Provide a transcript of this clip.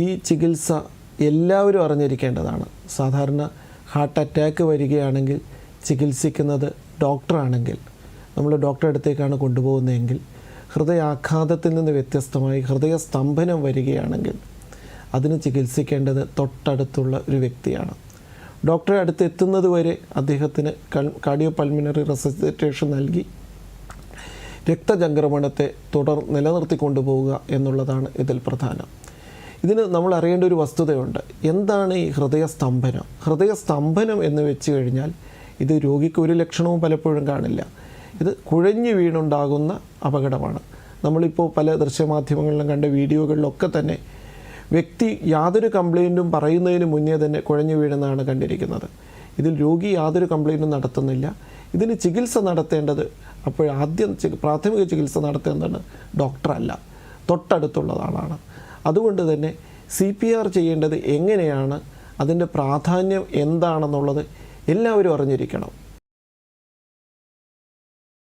ഈ ചികിത്സ എല്ലാവരും അറിഞ്ഞിരിക്കേണ്ടതാണ്. സാധാരണ ഹാർട്ട് അറ്റാക്ക് വരികയാണെങ്കിൽ ചികിത്സിക്കുന്നത് ഡോക്ടറാണെങ്കിൽ, നമ്മൾ ഡോക്ടറെ അടുത്തേക്കാണ് കൊണ്ടുപോകുന്നതെങ്കിൽ, ഹൃദയാഘാതത്തിൽ നിന്ന് വ്യത്യസ്തമായി ഹൃദയസ്തംഭനം വരികയാണെങ്കിൽ അതിന് ചികിത്സിക്കേണ്ടത് തൊട്ടടുത്തുള്ള ഒരു വ്യക്തിയാണ്. ഡോക്ടറെ അടുത്ത് എത്തുന്നത് വരെ അദ്ദേഹത്തിന് കാർഡിയോ പൾമിനറി റെസിസിറ്റേഷൻ നൽകി രക്തചംക്രമണത്തെ നിലനിർത്തി കൊണ്ടുപോവുക എന്നുള്ളതാണ് ഇതിൽ പ്രധാനം. ഇതിന് നമ്മൾ അറിയേണ്ട ഒരു വസ്തുതയുണ്ട്. എന്താണ് ഈ ഹൃദയസ്തംഭനം? ഹൃദയസ്തംഭനം എന്ന് വെച്ച് കഴിഞ്ഞാൽ ഇത് രോഗിക്ക് ഒരു ലക്ഷണവും പലപ്പോഴും കാണില്ല. ഇത് കുഴഞ്ഞു വീണുണ്ടാകുന്ന അപകടമാണ്. നമ്മളിപ്പോൾ പല ദൃശ്യമാധ്യമങ്ങളിലും കണ്ട വീഡിയോകളിലൊക്കെ തന്നെ വ്യക്തി യാതൊരു കംപ്ലയിൻറ്റും പറയുന്നതിന് മുന്നേ തന്നെ കുഴഞ്ഞു വീഴുന്നതാണ് കണ്ടിരിക്കുന്നത്. ഇതിൽ രോഗി യാതൊരു കംപ്ലയിൻറ്റും നടത്തുന്നില്ല. ഇതിന് ചികിത്സ നടത്തേണ്ടത് ആദ്യം പ്രാഥമിക ചികിത്സ നടത്തേണ്ടത് ഡോക്ടറല്ല, തൊട്ടടുത്തുള്ള ആളാണ്. അതുകൊണ്ട് തന്നെ CPR ചെയ്യേണ്ടത് എങ്ങനെയാണ്, അതിൻ്റെ പ്രാധാന്യം എന്താണെന്നുള്ളത് എല്ലാവരും അറിഞ്ഞിരിക്കണം.